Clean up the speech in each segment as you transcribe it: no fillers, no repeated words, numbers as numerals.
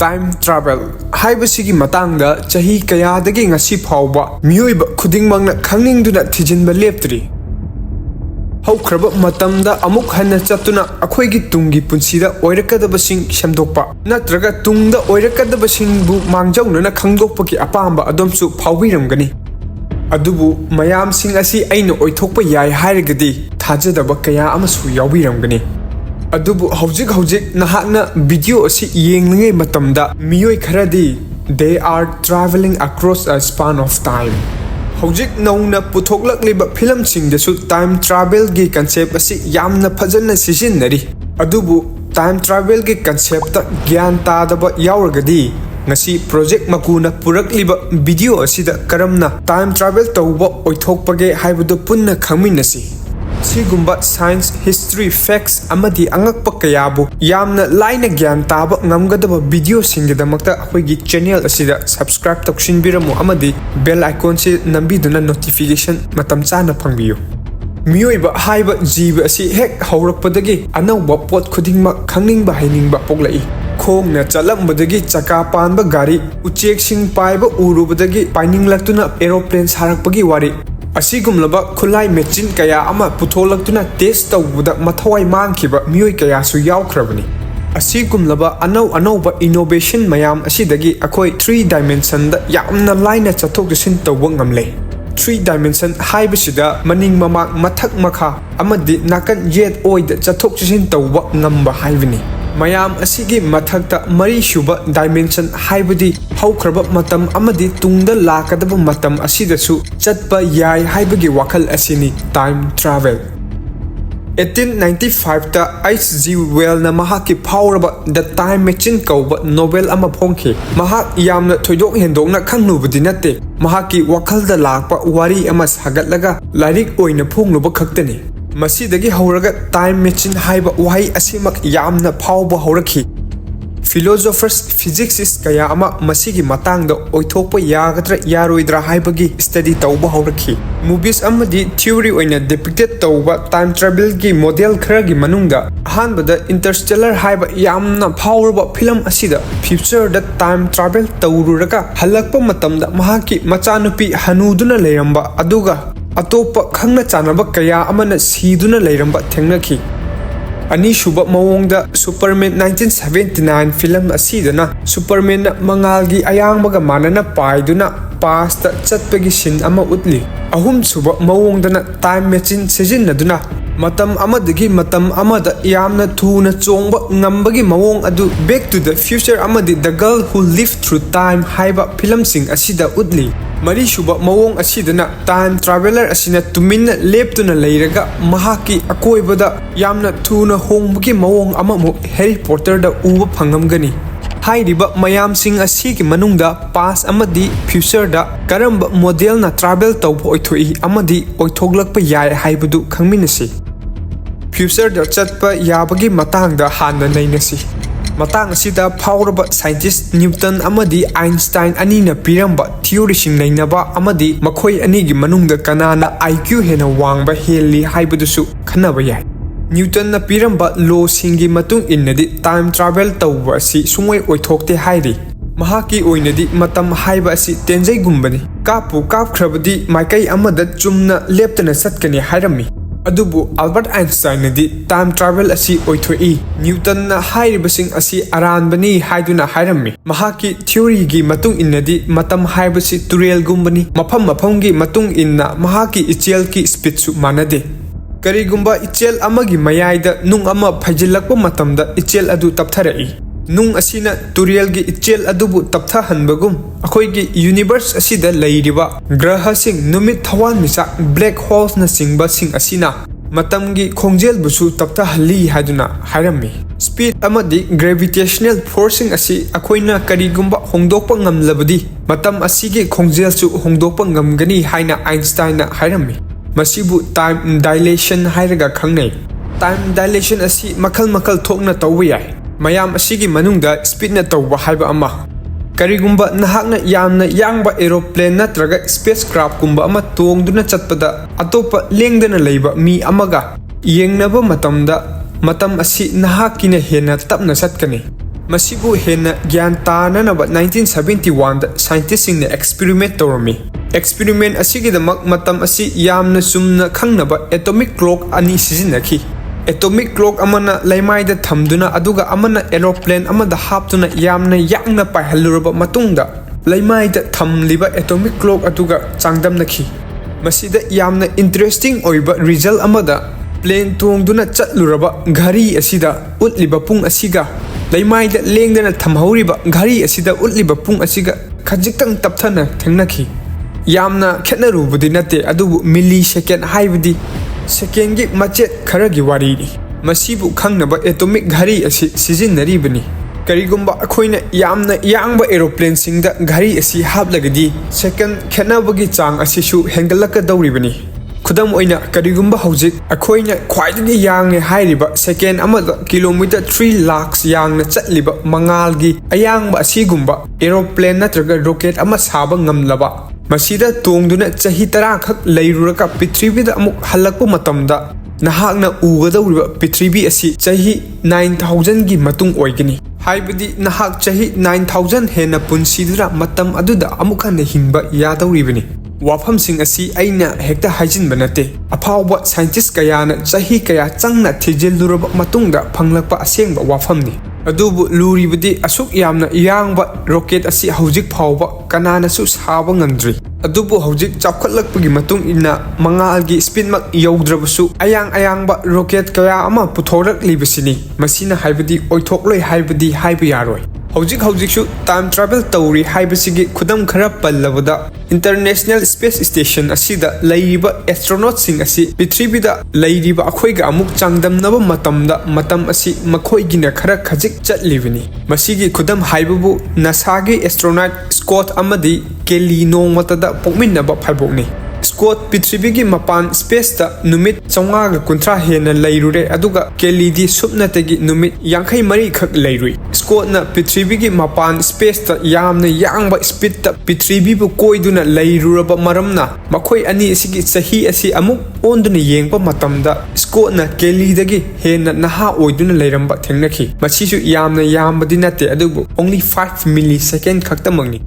Time travel haibasigi matangda chahi kayadagi ngasi phawba mioiba khudingmangna khangningduna thijinba leptri haukraba matamda amuk hanna chatuna akhoigi tungi punsida oirakadabasing shamdokpa natraga tungda oirakadabasing bu mangjawnana khangdokpaki apamba adomsu phawbiramgani adubu mayam sing asi aina oithokpa yai hairagadi thajadaba kaya amasu yawbiramgani adubu hojik nahakna video asi yengnge matamda miyoi kharadi they are traveling across a span of time hojik nauna puthoklakliba film singdasu time travel gi concept asi yamna phajana sisinari adubu time travel gi concept ta gyan tadaba yauragadi ngasi project makuna purakliba video asida karamna time travel tawba oithokpage haibadu punna khangminasi Sigumba science history facts amadi angakpa kayabu yamna laina gyan taba ngamgadaba video singidamakta akhoi channel asida subscribe toksinbiramu amadi bell icon se nambiduna notification matam chana phangbiyu miyoiba haiba jiba asi hek haurakpadagi anawba pot khudingma khangningba hainingba poklai khongna chalambadagi chaka panba gari uchek sing paiba urubadagi paininglaktuna aeroplane sarakpagi wari asigumlaba khulai machine kaya ama putholakuna test tawbuda mathawai mangkhiba miyoi kaya su yawkhrabani asigumlaba anau innovation mayam asidagi akhoi 3 dimension da yamna laina chathok jasin tawba ngamle 3 dimension haibasida maning mama mathak makha amadi nakan yet oida chathok jasin tawba ngamba haibani mayam asigi mathakta mari shuba dimension haibadi haukraba matam amadi tungda lakadaba matam asidasu chatpa yai haibagi wakal asini time travel 1895 ta H.G. Wells na mahaki poweraba the time machine kauba Nobel ama phongkhi mahak yamna thoidok hendokna khangnubudi natte mahaki wakalda lakpa wari ama sagatlaga lairik oina phongnuba khaktani masidagi hauraga time machine haiba wahai asimak yamna phawba haurakhi philosophers physicists kaya ama masigi matangda oithokpa yagadra yaroidra haibagi study tawba haurakhi movies amadi theory oina depicted tawba time travel gi model kharagi manungda ahanbada interstellar haiba yamna phawraba film asida future da time travel tawruraga halakpa matamda mahaki machanupi hanuduna leiramba aduga atopa khangna chanaba kaya amana siduna leiramba thengnakhi ani shuba mawongda Superman 1979 film asidana Superman na mangalgi ayangbaga manana paiduna past chatpagi sin ama utli ahum suba mawongdana time machine sijinnaduna matam amadagi matam amada yamna thuna chongba ngambagi mawong adu back to the future amadi the girl who lived through time haiba film sing asida utli mari shuba mawong asidana time traveler asina tuminna leptuna leiraga mahaki akoibada yamna thuna hongbagi mawong amamu Harry Potter da uba phangamgani hairiba mayam sing asigi manungda past amadi future da karamba model na travel tawba oithoi amadi oithoglakpa yai haibadu khangminasi future da chatpa yabagi matangda hanna nainasi matang asida phawraba scientist Newton amadi Einstein anina piramba theory sing nainaba amadi makhoi anigi manungda kanana IQ hena wangba heli haibadusu khanaba yai Newton na piramba law singi matung innadi time travel tawba asi sungoi oithokte hairi mahaki oinadi matam haiba asi tenjai gumbani kapu kapkhrabadi maikai amada chumna leptana satkani hairami adubu Albert Einstein nadi time travel asi oithoi Newton na hairibasing asi aranbani haiduna hairami mahaki theory gi matung innadi matam haibasi turel gumbani mafam gi matung inna mahaki ichel ki speed su manade karigumba ichel amagi mayaida nung ama phajilakpa matamda ichel adu taptharai nung asina turel gi ichel adubu taptha hanbagum akhoi gi universe asida leiriba graha sing numit thawan misa black holes na singba sing asina matamgi khongjel busu taptha hali haduna hairami speed amadi gravitational forcing asi akhoina karigumba hongdokpa ngamlabadi matam asigi khongjel su hongdokpa ngamgani haina Einstein na hairami masibu time dilation hairaga khangnei time dilation asi makal thokna tawba yai mayam asigi manungda speed na tawba haiba ama karigumba nahakna yamna yangba aeroplane natraga spacecraft kumba ama tongduna chatpada atopa lengdana leiba mi amaga yengnaba matam asi nahakina hena tapna satkani Masibu hena gyan tananaba 1971 da scientist-singna experiment tawrami. Experiment asigidamak matam asi yamna sumna khangnaba atomic clock ani sizinaki. Atomic clock amana laimaida thamduna aduga amana aeroplane amada haptuna yamna yakna paihalluraba matungda laimaida thamliba atomic clock aduga changdamnaki. Masida yamna interesting oiba result amada plane tongduna chatluraba ghari asida utliba pung asiga laimaida lengdana thamhauriba ghari asida utliba pung asiga khajiktang tapthana thengnaki. Yamna khetnarubudi nate adubu millisecond haibudi second gi machet kharagi wariri. Masibu khangnaba atomic ghari asi sijinnaribani. Karigumba akhoina yamna yangba aeroplane singda ghari asi haplagadi second khetnabagi chang asisu hengalaka dawribani. Khudam oina karigumba hojik akhoina khwaidagi yangne hairiba second amada kilometer 3 lakhs yangna chatliba mangalgi ayangba asigumba aeroplane natraga rocket ama saba ngamlaba masida tongduna chahi 10 khak leiruraka prithivida amuk halakpa matamda nahakna ugadawriba prithvi asi chahi 9000 gi matung oigani. Haibadi nahak chahi 9000 hena punsidura matam aduda amukhana hingba yadawribani. Wafam sing asi aina hekta hajin banate apawba scientist kayana chahi kaya changna thijelluraba matungda phanglakpa asengba wafamni. Adubu luribadi asuk yamna yangba rocket asi hojik phawba kanana su saba ngamdri. Adubu hojik chapkhatlakpagi matung inna mangalgi speed mak yaudrabasu ayangba rocket kaya ama puthorak libasini masina haibadi oithokloi haibadi haiba yaroi. Hojik shu time travel tawri haibasigi khudam khara pallabada International Space Station asida lairiba astronauts sing asi prithivida lairiba akhoiga amuk changdamnaba matam asi makhoigina khara khajik chatlibani. Masigi khudam haibabu NASA gi astronaut Scott amadi Kelly nongmatada pokminnaba phaibokni. Scott prithivigi mapan space ta numit 900 hena lairure aduga Kelly di supnatagi numit 53 khak lairui. Scott na prithivigi mapan space ta yamna yangba speed ta prithvi bu koiduna lairuraba maramna makhoi ani asigi chahi asi amuk onduna yengpa matamda Scott na Kelly dagi hena naha oiduna lairamba thengnaki. Masisu yamna yambadi nate adubu only 5 millisecond khaktamangni.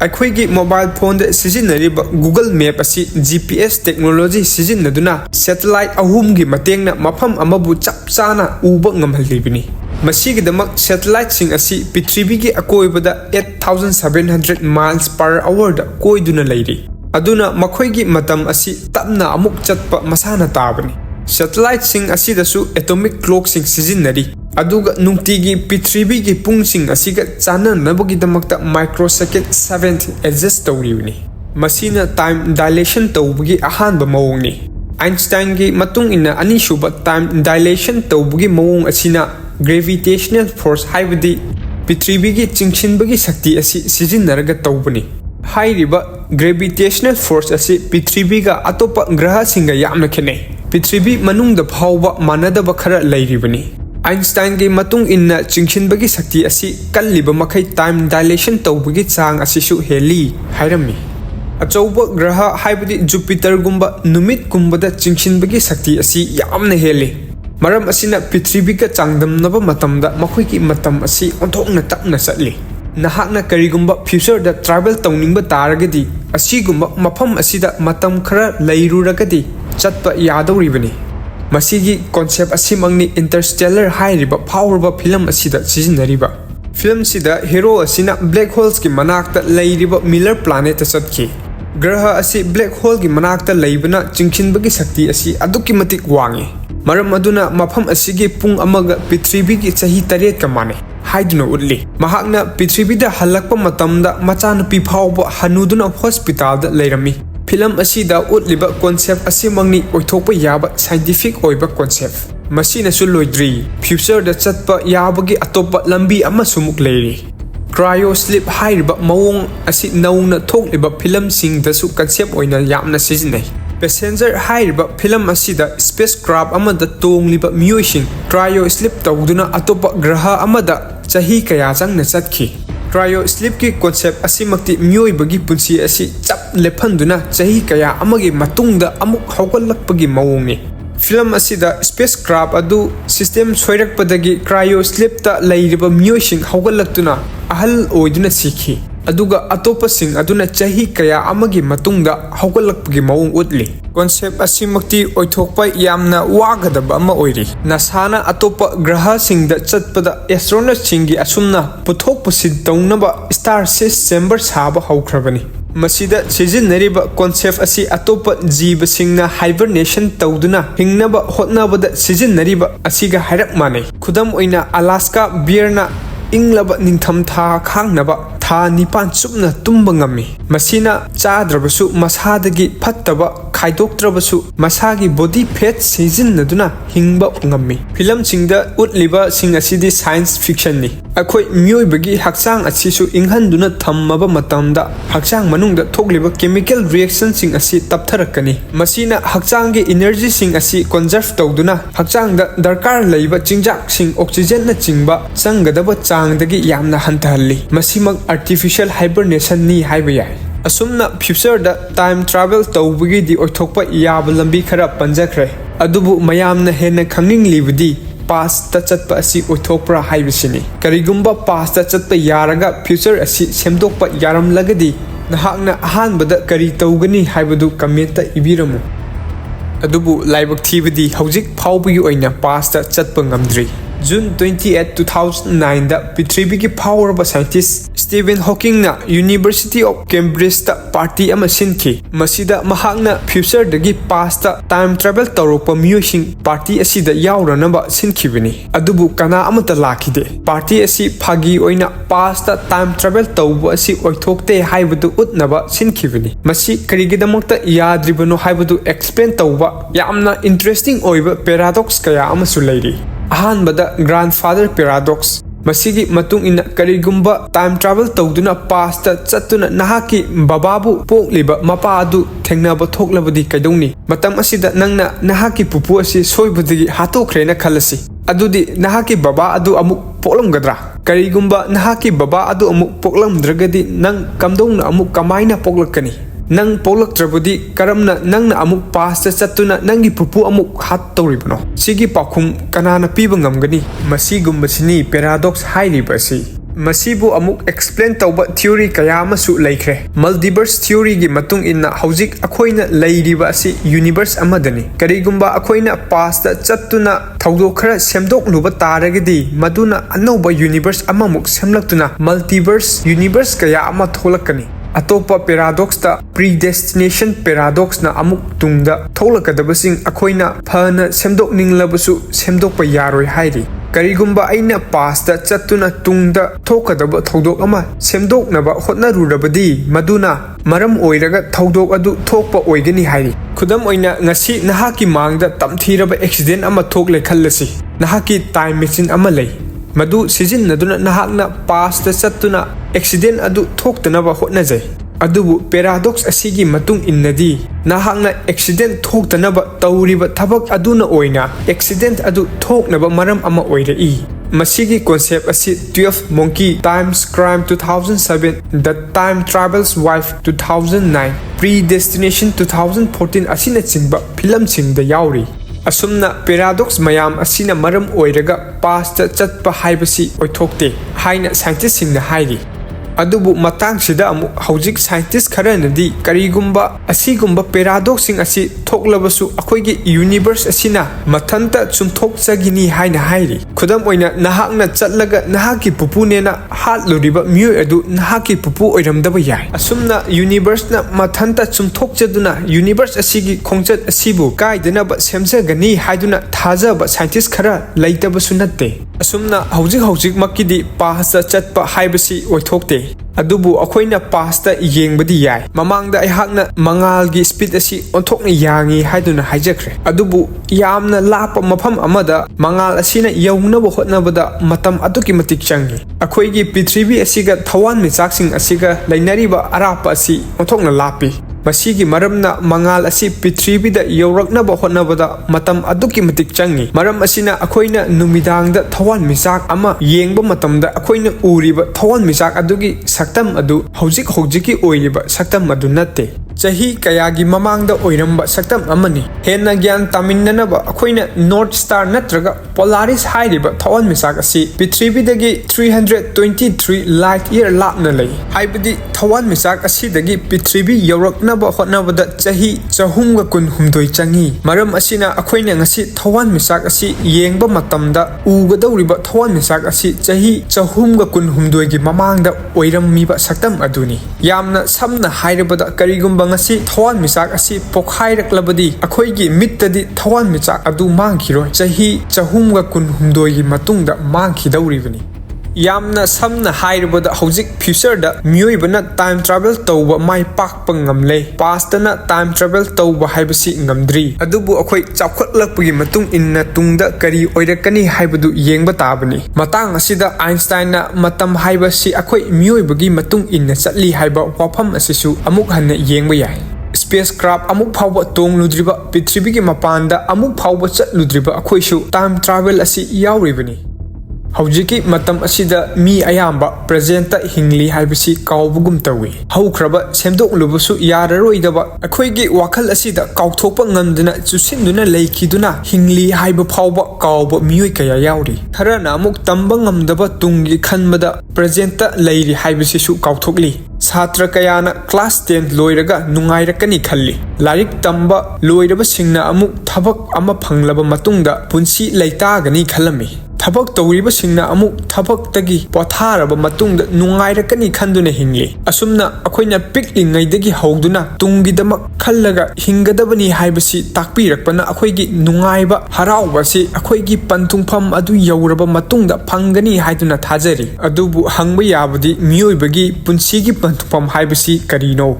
Akhoi mobile phone da sijinnariba Google Map asi GPS technology sijinnaduna satellite ahum gi matengna mafam amabu chapchana uba ngamhalibini. Masigidamak satellite sing asi prithvi gi akoibada 8700 miles per hour da koiduna lairi. Aduna makhoi gi matam asi tapna amuk chatpa masana tabani. Satellite sing asi dasu atomic clock sing sijinnari. Aduga nungtigi prithvi gi pung sing asiga chananabagi damakta microsecond 7 adjust tawriwni. Masina time dilation tawbagi ahanba mawongni. Einstein gi matung ina anishuba time dilation tawbagi mawong asina gravitational force haibadi prithvi gi chingshinbagi shakti asi sijinnaraga tawbani. Hairiba gravitational force asi prithvi ga atopa graha singa yamna khenai. Prithvi manungda phawba manadaba khara lairibani. Einstein gi matung inna chingshinbagi shakti asi kalliba makhai time dilation tawbagi chang asisu heli hairami. Achauba graha haibadi Jupiter gumba numit gumbada chingshinbagi shakti asi yamna heli. Maram asina prithvi ga changdamnaba matamda makhoi ki matam asi onthokna tapna chatli. Nahakna karigumba future da travel tawningba taragadi asigumba mafam asida matam khara lairuragadi chatpa yadawribani. Masigi concept asimangni Interstellar hairiba powerba film asida sijinnariba. Film sida hero asina black holes ki manakta lairiba Miller planet asatki. Graha asi black hole ki manakta laibana chingshinbagi shakti asi aduki matik wangi. Maram aduna mafam asigi pung amaga prithvi gi chahi 8 ka mane. Haiduna utli. Mahakna prithvida halakpa matamda machanupi phawba hanuduna hospital da lairami. Film asida utliba concept asimangni oithokpa yaba scientific oiba concept. Masina su loidri. Future da chatpa yabagi atopa lambi ama sumuk leiri. Cryo sleep hairiba mawong asi nauna thokliba film sing da su concept oina yamna sijinnai. Passenger hairiba film asida spacecraft amada tongliba miyosing cryo sleep tawduna atopa graha amada chahi kaya changna chatki. Cryo sleep ki concept asimakti myoibagi punsi asi chap lephanduna chahi kaya amagi matungda amuk hawgalakpagi mawongni. Film asida spacecraft adu system soirakpadagi cryoslipta leiriba mioising haugallaktuna ahal oiduna sikhi aduga atopasing aduna chahi kaya amagi matungda haugalakpagi maung utli concept asimakti oithokpa yamna wagadaba ama oiri nasana atopa graha singda chatpada astronauts singi asumna puthok pusid taunaba star system chamber saba haukrabani masida sijinnariba concept asi atopa jiba singna hibernation tawduna hingnaba hotnabada sijinnariba asiga hairak manai khudam oina Alaska bearna inglaba ningtham tha khangnaba tha nipan supna tumba ngami masina chadrabasu masadagi phattaba khaidoktrabasu masagi body fat sijinnaduna hingba ngami film singda utliba sing asidi science fiction ni akhoi mioibagi hakchang asisu inghanduna thammaba matamda hakchang manungda thokliba chemical reaction sing asi taptharakani masina hakchanggi energy sing asi conserve tawduna hakchangda darkar leiba chingjak sing oxygen na chingba changadaba changdagi yamna hantahalli masimak artificial hibernation ni haiba yai asumna future da time travel tawbagi di oithokpa yaba lambi khara panjakhre adubu mayamna henna khangning libadi past ta chatpa asi oithokpra haibisini karigumba past ta chatpa yaraga future asi semdokpa yaram lagadi nahakna ahanbada kari tawgani haibadu comment ta ibiramu adubu laibak thibadi hojik phawbagi oina past ta chatpa ngamdri June 28, 2009 da Prithivigi power of scientist Stephen Hawking na University of Cambridge ta party ama sinki masida mahakna future dagi past ta time travel tawrokpa mioising party asida yawranaba sinkhibini adubu kana amata lakhide party asi phagi oina past ta time travel tawba asi oithokte haibadu utnaba sinkhibini masi karigidamakta yadribano haibadu explain tawba yamna interesting oiba paradox kaya amasu leiri ahanbada grandfather paradox masigi matung ina karigumba time travel tawduna past ta chatuna nahaki bababu pokliba mapa adu thengnaba thoklabadi kaidongni matam asida nangna nahaki pupu asi soibudigi hatokhrena khalasi adudi nahaki baba adu amuk poklamgadra karigumba nahaki baba adu amuk poklamdragadi nang kamdouna amuk kamaina poklakani nang polaktrabudi karamna nangna amuk past chatuna nangi pupu amuk hat tawribano sigi pakhum kanana piba ngamgani masigumba paradox hairibasi masibu amuk explain tawba theory kaya amasu laikre multiverse theory gi matung inna hojik akhoina leiriba asi universe amadani karigumba akhoina past chatuna thawdo khara semdok luba taragadi maduna anoba universe amamuk semlaktuna multiverse universe kaya ama tholakani atopa paradox ta predestination paradox na amuk tungda tholakadabasing akhoina phana semdok ninglabasu semdokpa yaroi hairi karigumba aina past chatuna tungda thokadaba thodok ama semdoknaba hotnarurabadi maduna maram oiraga thodok adu thokpa oigani hairi khudam oina ngasi nahaki mangda tamthiraba accident ama thokle khallasi nahaki time machine ama lei madu sijinnaduna nahakna past chatuna accident adu thoktanaba hotnajai adubu paradox asigi matung innadi nahakna accident thoktanaba tawriba thabak aduna oina accident adu thoknaba maram ama oirai masigi concept asi 12 monkey times crime 2007 the time travel's wife 2009 predestination 2014 asina chingba film singda yauri asumna paradox mayam asina maram oiraga past chatpa haibasi oithokte haina scientist singna hairi adubu matang sida amu hojik scientist kharanadi karigumba asigumba paradox sing asi thoklabasu akhoigi universe asina mathanta chumthok chagini haina hairi khudam oina nahakna chatlaga nahaki pupune na hatluriba myo adu nahaki pupu oiramdaba yai asumna universe na mathanta chumthok chaduna universe asigi khongjat asibu kaidanaba semjagani haiduna thajaba scientist khara leitabasu natte asumna hojik makidi pasta chatpa haibasi oithokte adubu akhoina pasta yengbadi yai mamangda aihakna mangalgi speed asi onthokna yangi haiduna haijakre adubu yamna lapa mafam amada mangal asina yaunaba hotnabada matam aduki matik changi akhoigi prithvi asiga thawan michaksing asiga lainariba arapa asi onthokna lapi masigi maramna mangal asi prithvida yauraknaba hotnabada matam aduki matik changi maram asina akhoina numidangda thawan michak ama yengba matamda akhoina uriba thawan michak adugi saktam adu hojiki oiriba saktam adu natte chahi kayagi mamangda oiramba saktam amani henna gyan taminanaba akoina north star natraga polaris hairiba thawan misak asi prithividagi 323 light year lapna lei haibadi thawan misak asi dagi prithivi yoraknaba hotnabada chahi chahumga kun humdoi changi maram asina akoina ngasi thawan misak asi yengba matamda ugadawriba thawan misak asi chahi chahumga kun humdoi gi mamangda oirammiba saktam aduni yamna samna hairabada karigumba ngasi thawan misak asi pokhairaklabadi akoigi mittadi thawan misak adu mangkhiroi chahi chahumga kun humdoi gi matungda mangkhidawribani yamna samna hairabada hojik future da mioibana time travel tawba mai pakpa ngamle past na time travel tawba haibasi ngamdri adubu akoi chapkhatlakpagi matung inna tungda kari oirakani haibadu yengba tabani matang asida Einstein na matam haibasi akoi mioibagi matung inna chatli haiba wafam asisu amuk hanna yengba yai spacecraft amuk phawba tongludriba prithivigi mapanda amuk phawba chatludriba akoisu time travel asi yauribani Haujiki matam asida mi ayamba presenta hingli haibasi kaubugum tawi haukraba semdok lubusu yararoidaba akoigi wakal asida kauthopa ngamduna chusinduna leikiduna hingli haiba phawba kauba mioi kaya yauri tharana amuk tamba ngamdaba tungi khanbada presenta leiri haibasi su kauthokli Satra kayana class 10 loiraga nungairakani khalli larik tamba loiraba singna amuk thabak ama phanglaba matungda punsi leitagani khalami Thabak tawriba singna amuk thabak tagi potharaba matungda nungairakani khanduna hingli asumna akoina piklingaidagi hawduna tungidamak khallaga hingadabani haibasi takpirakpana akoigi nungaiba haraubasi akoigi pantungpham adu yauraba matungda phangani haiduna thajari adubu hangba yabadi mioibagi punsigi pantungpham haibasi karino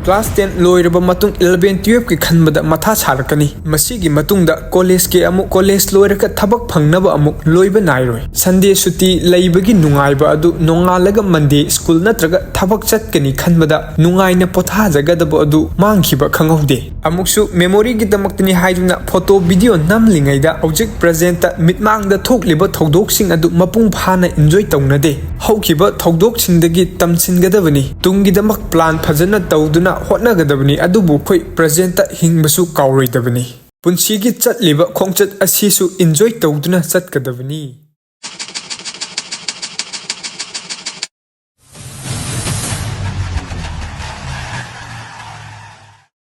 Class 10 loiraba matung 11 12 ki khanbada matha sarakani masigi matungda college ke amu college loiraka thabak phangnaba amuk loiba nairoi Sunday suti leibagi nungaiba adu nongalaga Monday school natraga thabak chatkani khanbada nungaina potha jagadaba adu mangkhiba khangaude amuksu memory gi damaktani haiduna photo video namlingaida object present ta mitmangda thokliba thodok sing adu mapung phana enjoy taunade haukiba thodok singdagi tamsingadabani tungi damak plan phajana tawduna hotnagadabani adubu khoi present ta hingbasu kauroidabani punsigi chatliba khongchat asisu enjoy tawduna chatgadabani